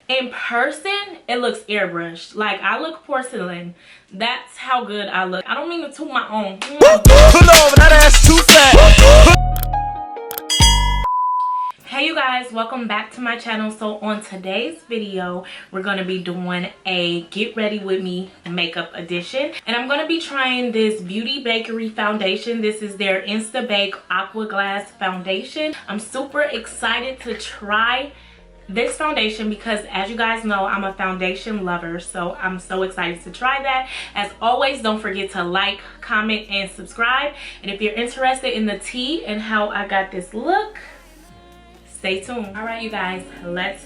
In person, it looks airbrushed. Like, I look porcelain. That's how good I look. I don't mean to toot my own. Pull over, that ass too fat. Hey you guys, welcome back to my channel. So on today's video, we're going to be doing a get ready with me makeup edition. And I'm going to be trying this Beauty Bakerie foundation. This is their Insta Bake Aqua Glass foundation. I'm super excited to try this foundation because, as you guys know, I'm a foundation lover, so I'm so excited to try that. As always, don't forget to like, comment, and subscribe. And if you're interested in the tea and how I got this look, stay tuned. All right, you guys, let's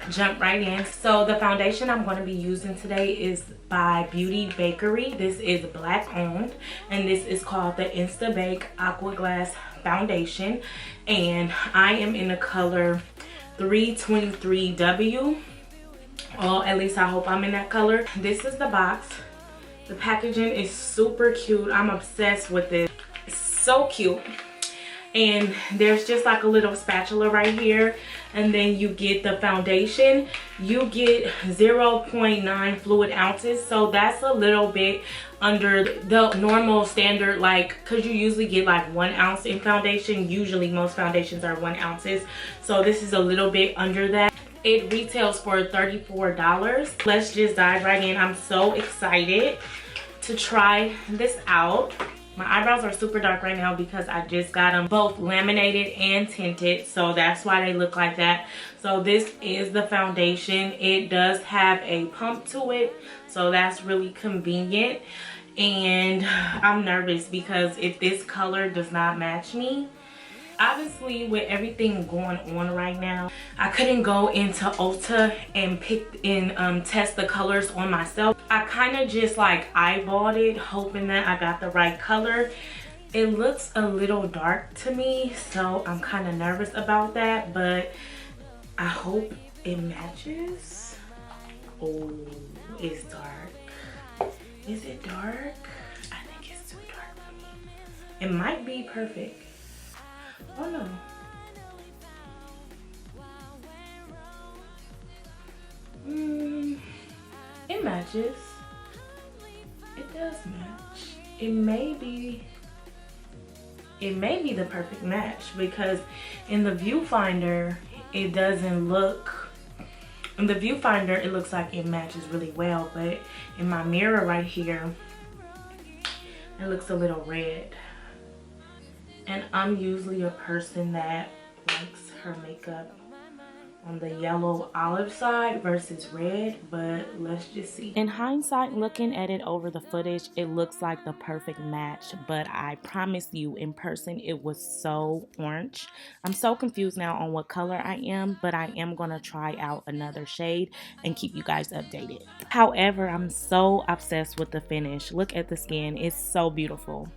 jump right in. So the foundation I'm going to be using today is by Beauty Bakerie. This is black owned, and this is called the Insta Bake Aqua Glass foundation, and I am in the color 323W. Well, at least I hope I'm in that color. This is the box. The packaging is super cute. I'm obsessed with it. It's so cute. And there's just like a little spatula right here, and then you get the foundation. You get 0.9 fluid ounces, so that's a little bit under the normal standard, like, because you usually get like 1 ounce in foundation. Usually most foundations are 1 ounces, so this is a little bit under that. It retails for $34. Let's just dive right in. I'm so excited to try this out. My eyebrows are super dark right now because I just got them both laminated and tinted, so that's why they look like that. So this is the foundation. It does have a pump to it, so that's really convenient. And I'm nervous because if this color does not match me, obviously with everything going on right now, I couldn't go into Ulta and pick and test the colors on myself. I kind of just like eyeballed it, hoping that I got the right color. It looks a little dark to me, so I'm kind of nervous about that, but I hope it matches. Oh, it's dark. Is it dark? I think it's too dark for me. It might be perfect. Oh no. It matches. It does match. It may be the perfect match because in the viewfinder it doesn't look. In the viewfinder it looks like it matches really well, but in my mirror right here it looks a little red. And I'm usually a person that likes her makeup on the yellow olive side versus red, but let's just see. In hindsight, looking at it over the footage, it looks like the perfect match, but I promise you in person it was so orange. I'm so confused now on what color I am, but I am going to try out another shade and keep you guys updated. However, I'm so obsessed with the finish. Look at the skin. It's so beautiful.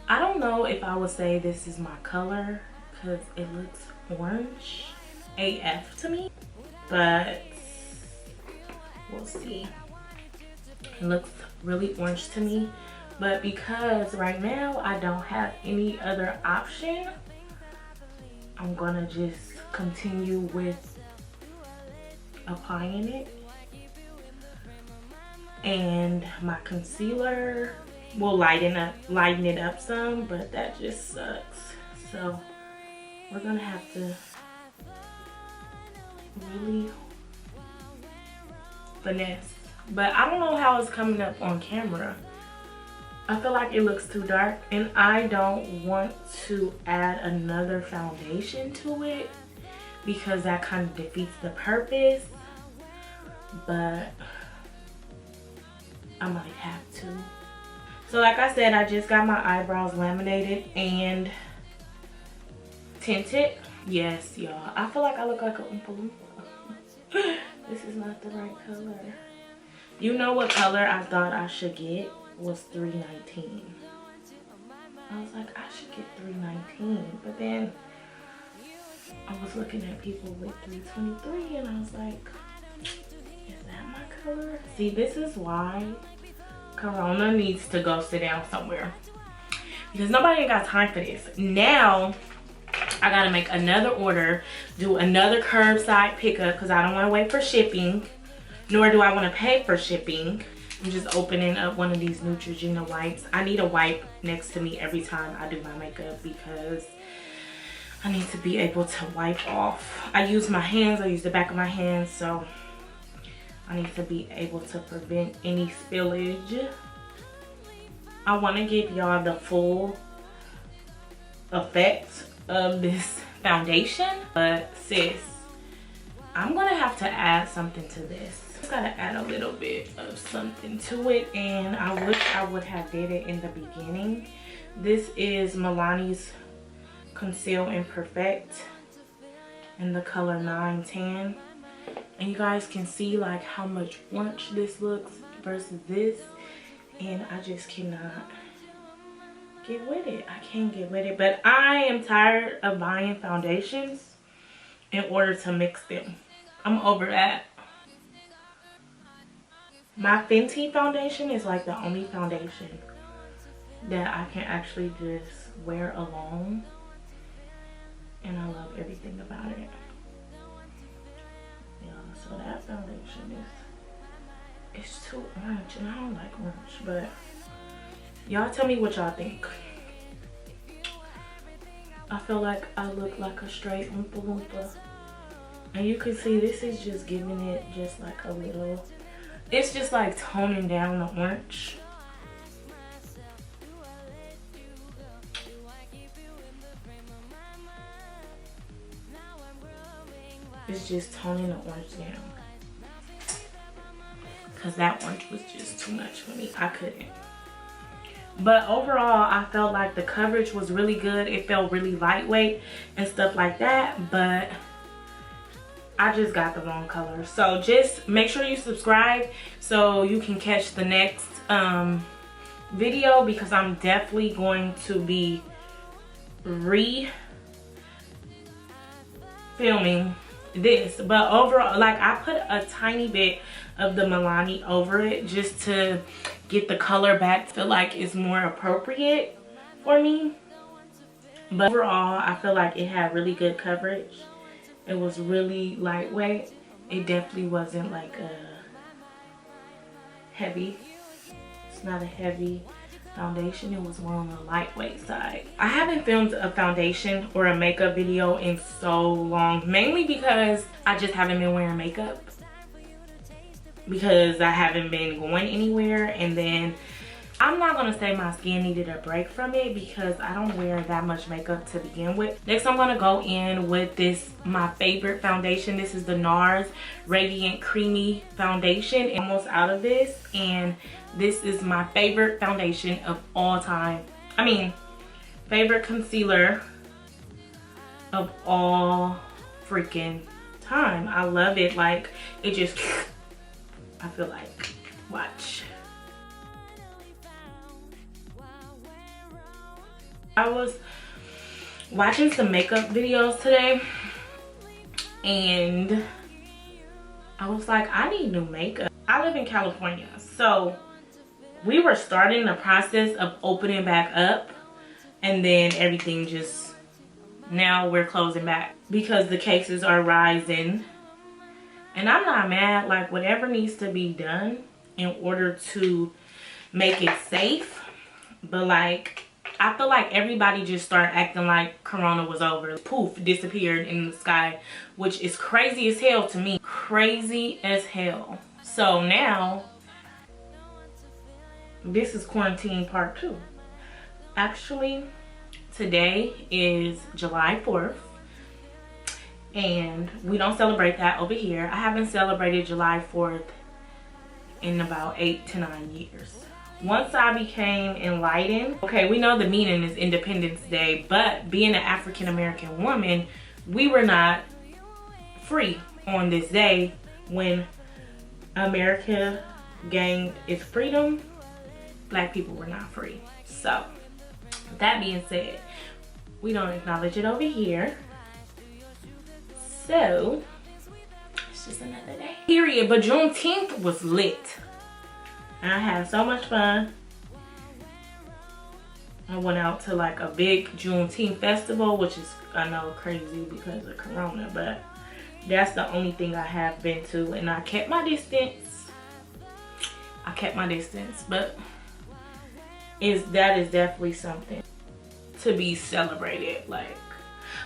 I don't know if I would say this is my color because it looks orange AF to me, but we'll see. It looks really orange to me, but because right now I don't have any other option, I'm gonna just continue with applying it. And my concealer will lighten it up some, but that just sucks. So we're gonna have to really finesse. But I don't know how it's coming up on camera. I feel like it looks too dark, and I don't want to add another foundation to it because that kind of defeats the purpose, but I might have to. So like I said, I just got my eyebrows laminated and tinted. Yes, y'all. I feel like I look like a Oompa Loompa. This is not the right color. You know what color I thought I should get was 319. I was like, I should get 319. But then I was looking at people with 323 and I was like, is that my color? See, this is why Corona needs to go sit down somewhere because nobody ain't got time for this. Now I gotta make another order, do another curbside pickup because I don't want to wait for shipping, nor do I want to pay for shipping. I'm just opening up one of these Neutrogena wipes. I need a wipe next to me every time I do my makeup because I need to be able to wipe off. I use my hands, I use the back of my hands, so I need to be able to prevent any spillage. I want to give y'all the full effect of this foundation, but sis, I'm gonna have to add something to this. Just gotta add a little bit of something to it, and I wish I would have did it in the beginning. This is Milani's Conceal Perfect in the color 910, and you guys can see like how much orange this looks versus this, and I just cannot get with it. I can't get with it, but I am tired of buying foundations in order to mix them. I'm over that. My Fenty foundation is like the only foundation that I can actually just wear alone, and I love everything about it. Yeah, so that foundation it's too orange, and I don't like orange, but y'all tell me what y'all think. I feel like I look like a straight Oompa Loompa. And you can see this is just giving it just like a little, it's just like toning down the orange. It's just toning the orange down. Because that orange was just too much for me. I couldn't. But overall, I felt like the coverage was really good. It felt really lightweight and stuff like that. But I just got the wrong color. So just make sure you subscribe so you can catch the next video, because I'm definitely going to be filming this. But overall, like, I put a tiny bit of the Milani over it just to get the color back. I feel like it's more appropriate for me. But overall, I feel like it had really good coverage. It was really lightweight. It definitely wasn't like a heavy. It's not a heavy foundation. It was more on the lightweight side. I haven't filmed a foundation or a makeup video in so long, mainly because I just haven't been wearing makeup, because I haven't been going anywhere. And then I'm not gonna say my skin needed a break from it because I don't wear that much makeup to begin with. Next, I'm gonna go in with this, my favorite foundation. This is the NARS Radiant Creamy Foundation. I'm almost out of this, and this is my favorite foundation of all time. I mean, favorite concealer of all freaking time. I love it. Like, it just, I feel like, watch. I was watching some makeup videos today, and I was like, I need new makeup. I live in California, so we were starting the process of opening back up, and then everything just, now we're closing back because the cases are rising. And I'm not mad. Like, whatever needs to be done in order to make it safe. But like, I feel like everybody just started acting like Corona was over. Poof, disappeared in the sky, which is crazy as hell to me. Crazy as hell. So now, this is quarantine part 2. Actually, today is July 4th. And we don't celebrate that over here. I haven't celebrated July 4th in about 8 to 9 years. Once I became enlightened, okay, we know the meaning is Independence Day, but being an African American woman, we were not free on this day when America gained its freedom. Black people were not free. So, that being said, we don't acknowledge it over here. So, it's just another day. Period. But Juneteenth was lit. And I had so much fun. I went out to like a big Juneteenth festival, which is, I know, crazy because of Corona, but that's the only thing I have been to, and I kept my distance. But that is definitely something to be celebrated. Like,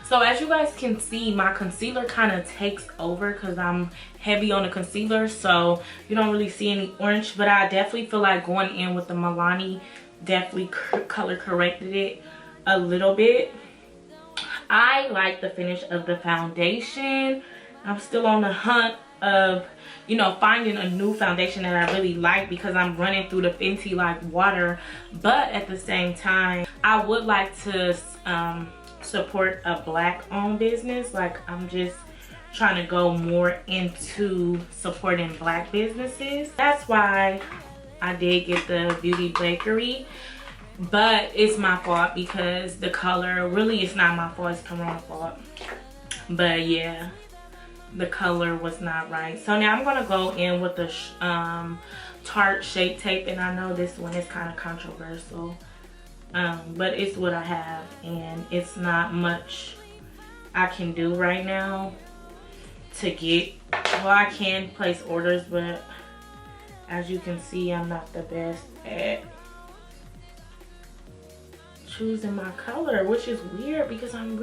so as you guys can see, my concealer kind of takes over because I'm heavy on the concealer, so you don't really see any orange, but I definitely feel like going in with the Milani definitely color corrected it a little bit. I like the finish of the foundation. I'm still on the hunt of, you know, finding a new foundation that I really like, because I'm running through the Fenty like water. But at the same time, I would like to support a black owned business. Like, I'm just trying to go more into supporting black businesses. That's why I did get the beauty bakery, but it's my fault because the color, really it's not my fault, it's Corona's fault. But yeah, the color was not right. So now I'm gonna go in with the Tarte Shape Tape, and I know this one is kind of controversial, but it's what I have, and it's not much I can do right now to get, well, I can place orders, but as you can see, I'm not the best at choosing my color, which is weird because I'm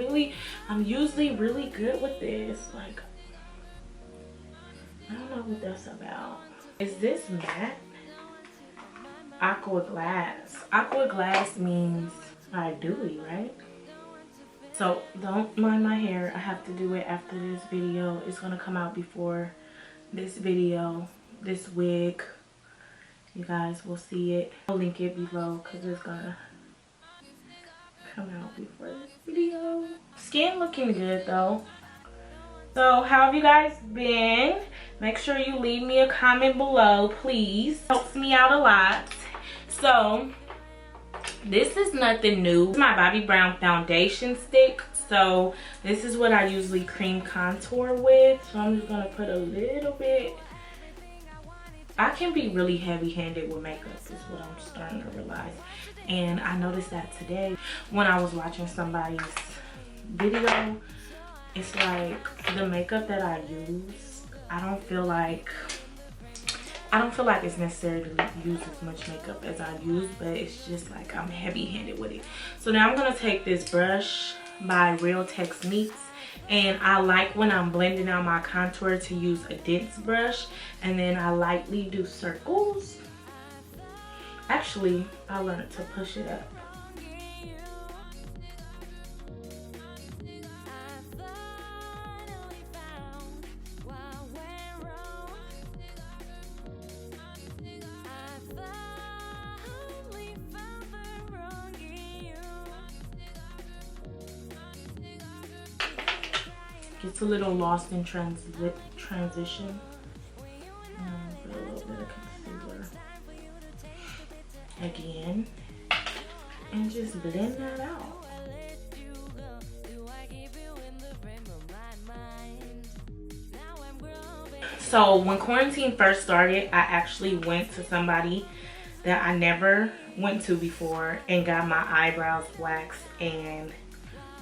usually really good with this. Like, I don't know what that's about. Is this matte? Aqua glass. Aqua glass means like dewy, right? So don't mind my hair. I have to do it after this video. It's gonna come out before this video. This wig, you guys will see it. I'll link it below because it's gonna come out before this video. Skin looking good though. So how have you guys been? Make sure you leave me a comment below, please. Helps me out a lot. So this is nothing new. This is my Bobbi Brown foundation stick. So this is what I usually cream contour with. So I'm just gonna put a little bit. I can be really heavy-handed with makeup, is what I'm starting to realize. And I noticed that today when I was watching somebody's video. It's like the makeup that I use, I don't feel like it's necessary to use as much makeup as I use, but it's just like I'm heavy-handed with it. So now I'm gonna take this brush by Real Techniques, and I like when I'm blending out my contour to use a dense brush, and then I lightly do circles. Actually, I learned to push it up. It's a little lost in transition. Put a little bit of concealer again, and just blend that out. So when quarantine first started, I actually went to somebody that I never went to before and got my eyebrows waxed, and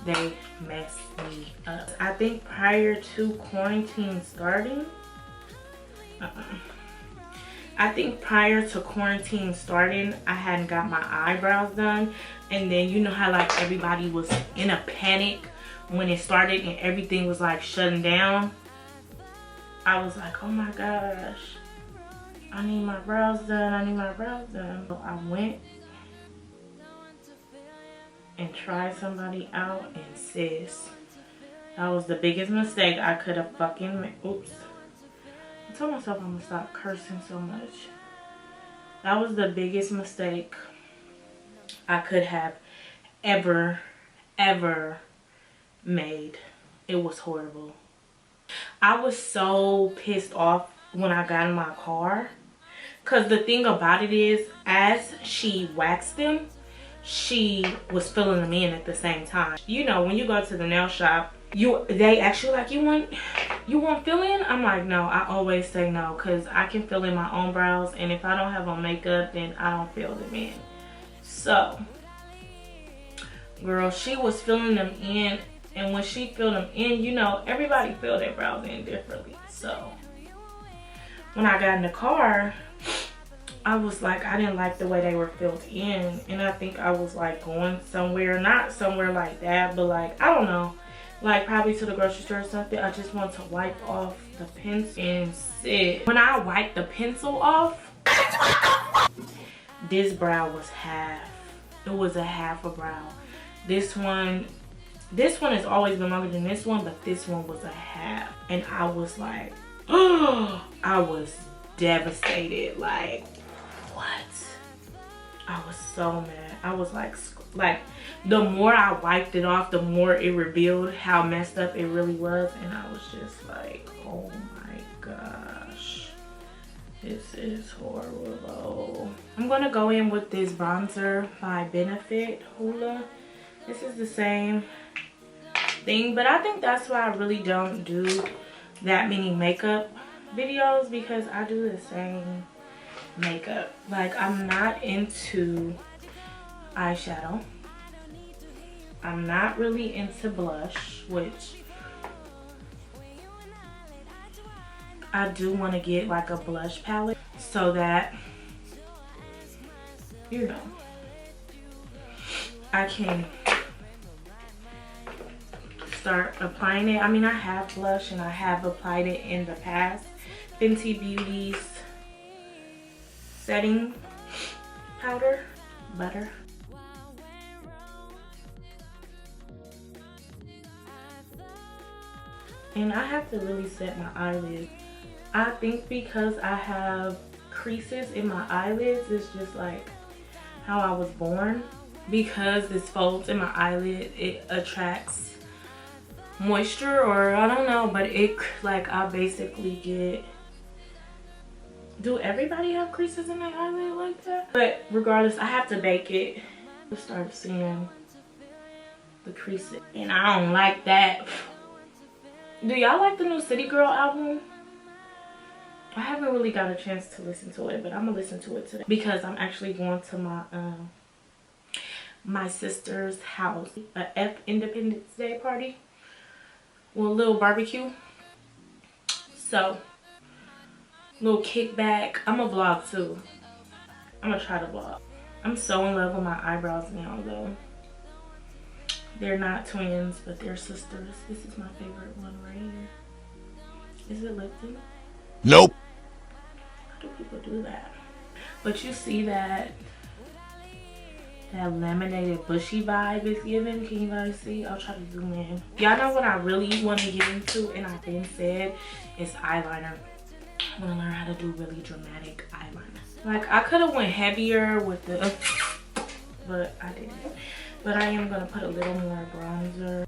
they messed me up. I think prior to quarantine starting, I hadn't got my eyebrows done. And then you know how like everybody was in a panic when it started and everything was like shutting down. I was like, oh my gosh, I need my brows done, So I went and try somebody out, and sis, that was the biggest mistake I could have fucking made. Oops. I told myself I'm gonna stop cursing so much. That was the biggest mistake I could have ever made. It was horrible. I was so pissed off when I got in my car, because the thing about it is, as she waxed them, she was filling them in at the same time. You know, when you go to the nail shop, they actually like, you want fill in? I'm like, no. I always say no, because I can fill in my own brows, and if I don't have on makeup, then I don't fill them in. So Girl, she was filling them in, and when she filled them in, you know, everybody fill their brows in differently. So when I got in the car, I was like, I didn't like the way they were filled in, and I think I was like going somewhere, not somewhere like that, but like, I don't know, like probably to the grocery store or something. I just want to wipe off the pencil and sit. When I wiped the pencil off, this brow was half. It was a half a brow. This one has always been longer than this one, but this one was a half. And I was like, oh, I was devastated. Like, what? I was so mad. I was like the more I wiped it off, the more it revealed how messed up it really was. And I was just like, oh my gosh, this is horrible. I'm gonna go in with this bronzer by Benefit Hoola. This is the same thing, but I think that's why I really don't do that many makeup videos, because I do the same makeup. Like, I'm not into eyeshadow. I'm not really into blush, which I do want to get like a blush palette so that, you know, I can start applying it. I mean, I have blush and I have applied it in the past. Fenty Beauty's setting powder, butter. And I have to really set my eyelids. I think because I have creases in my eyelids, it's just like how I was born. Because this folds in my eyelid, it attracts moisture, or I don't know, but it, like, I basically get, do everybody have creases in their eyelid like that? But regardless, I have to bake it to start seeing the creases, and I don't like that. Do y'all like the new City Girl album? I haven't really got a chance to listen to it, but I'm gonna listen to it today because I'm actually going to my my sister's house, a F Independence Day party, with a little barbecue. So, little kickback. I'm gonna vlog too. I'm gonna try to vlog. I'm so in love with my eyebrows now though. They're not twins, but they're sisters. This is my favorite one right here. Is it lifting? Nope. How do people do that? But you see that laminated bushy vibe is given. Can you guys see? I'll try to zoom in. Y'all know what I really want to get into, and I've been said, is eyeliner. I want to learn how to do really dramatic eyeliner. Like, I could have went heavier with the, but I didn't. But I am gonna put a little more bronzer.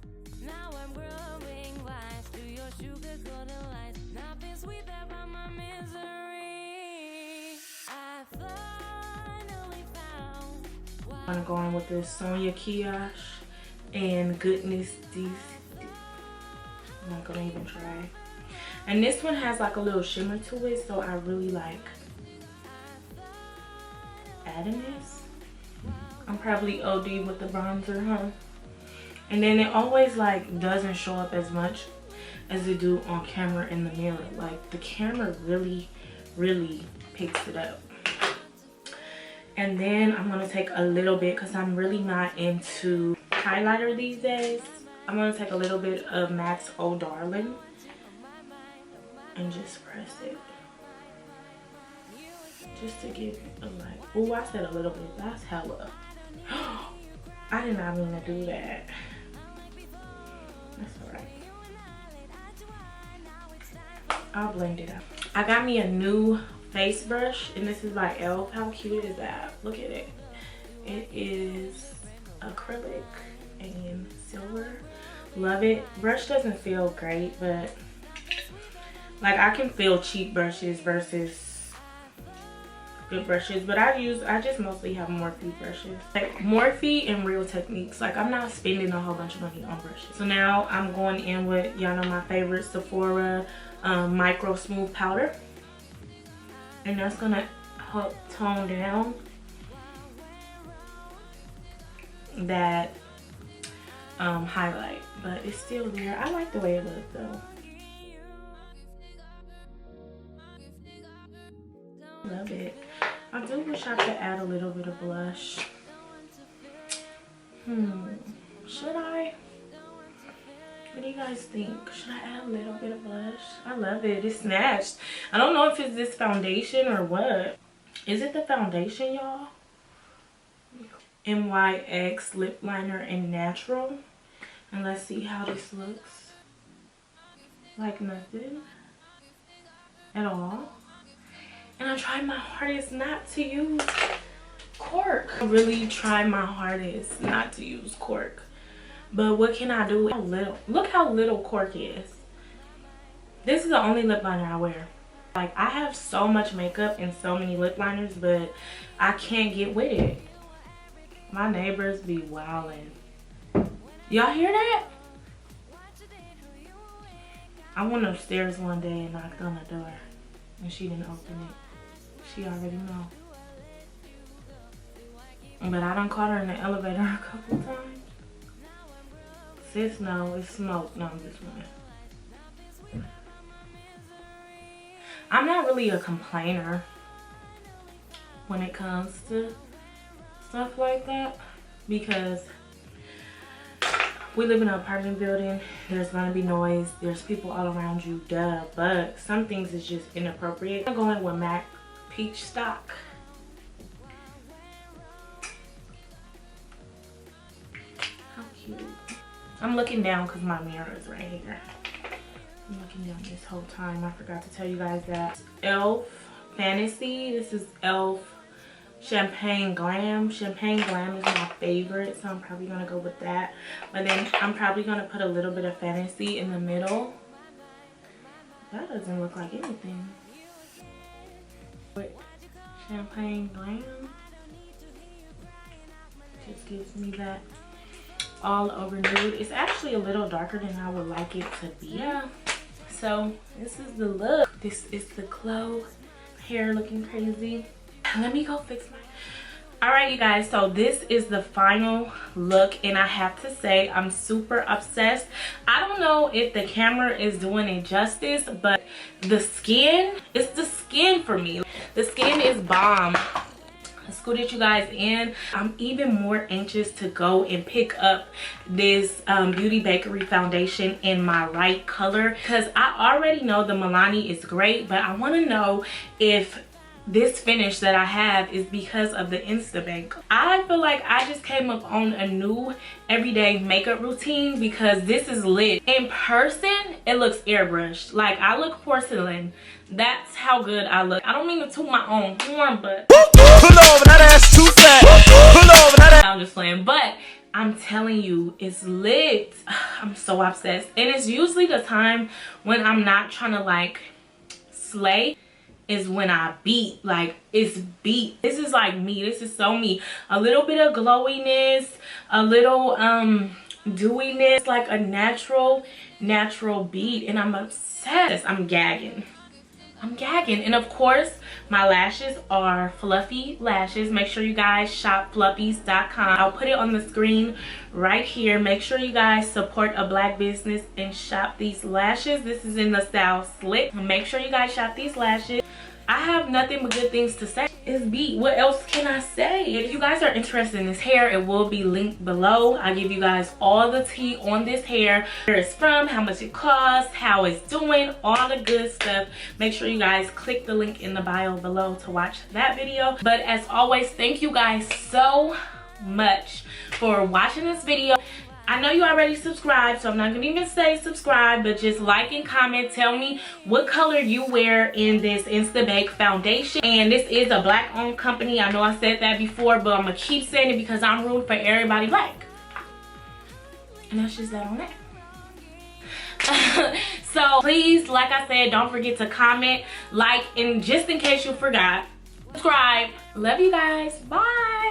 I'm gonna go in with this Sonia Kiosh and Goodness These. I'm not gonna even try. And this one has like a little shimmer to it, so I really like adding this. I'm probably OD with the bronzer, huh? And then it always like doesn't show up as much as it do on camera in the mirror. Like, the camera really picks it up. And then I'm gonna take a little bit, because I'm really not into highlighter these days. I'm gonna take a little bit of MAC's Oh Darling and just press it. Just to give it a like, oh, I said a little bit, that's hella. I did not mean to do that. That's alright. I'll blend it out. I got me a new face brush, and this is by e.l.f. How cute is that? Look at it. It is acrylic and silver. Love it. Brush doesn't feel great, but like, I can feel cheap brushes versus good brushes, but I just mostly have Morphe brushes, like Morphe and Real Techniques. Like, I'm not spending a whole bunch of money on brushes. So now I'm going in with, y'all know my favorite, Sephora Micro Smooth Powder, and that's gonna help tone down that highlight, but it's still there. I like the way it looks though. Love it. I do wish I could add a little bit of blush. Should I? What do you guys think? Should I add a little bit of blush? I love it. It's snatched. I don't know if it's this foundation or what. Is it the foundation, y'all? NYX lip liner in natural. And let's see how this looks. Like nothing at all. And I tried my hardest not to use cork. I really tried my hardest not to use cork. But what can I do? Look how little cork is. This is the only lip liner I wear. Like, I have so much makeup and so many lip liners, but I can't get with it. My neighbors be wildin'. Y'all hear that? I went upstairs one day and knocked on the door, and she didn't open it. She already know. But I done caught her in the elevator a couple times. Sis, no, it's smoke. No, I'm just playing. I'm not really a complainer when it comes to stuff like that, because we live in an apartment building. There's gonna be noise. There's people all around you, duh. But some things is just inappropriate. I'm going with MAC Peach Stock. How cute. I'm looking down because my mirror is right here. I'm looking down this whole time. I forgot to tell you guys that. e.l.f. Fantasy. This is e.l.f. Champagne Glam. Champagne Glam is my favorite, so I'm probably gonna go with that. But then I'm probably gonna put a little bit of Fantasy in the middle. That doesn't look like anything. But Champagne Glam just gives me that all over nude. It's actually a little darker than I would like it to be. Yeah. So this is the look. This is the glow. Hair looking crazy. Let me go fix my... Alright, you guys, so this is the final look, and I have to say I'm super obsessed. I don't know if the camera is doing it justice, but the skin, it's the skin for me. The skin is bomb. I scooted you guys in. I'm even more anxious to go and pick up this Beauty Bakerie foundation in my right color, because I already know the Milani is great, but I want to know if this finish that I have is because of the Insta Bake. I feel like I just came up on a new everyday makeup routine, because this is lit. In person, it looks airbrushed. Like, I look porcelain. That's how good I look. I don't mean to toot my own horn, but pull over, that ass too fat. Pull over, that ass. I'm just playing, but I'm telling you, it's lit. I'm so obsessed. And it's usually the time when I'm not trying to like slay, is when I beat. Like, it's beat. This is like me. This is so me. A little bit of glowiness, a little dewiness, like a natural beat. And I'm obsessed. I'm gagging. And of course, my lashes are fluffy lashes. Make sure you guys shop fluffies.com. I'll put it on the screen right here. Make sure you guys support a black business and shop these lashes. This is in the style Slick. Make sure you guys shop these lashes. I have nothing but good things to say. It's beat. What else can I say? If you guys are interested in this hair, it will be linked below. I give you guys all the tea on this hair, where it's from, how much it costs, how it's doing, all the good stuff. Make sure you guys click the link in the bio below to watch that video. But as always, thank you guys so much for watching this video. I know you already subscribed, so I'm not gonna even say subscribe, but just like and comment. Tell me what color you wear in this Insta Bake foundation. And this is a black owned company. I know I said that before, but I'm gonna keep saying it because I'm rooting for everybody black. And that's just that on that. So please, like I said, don't forget to comment, like, and just in case you forgot, subscribe. Love you guys. Bye.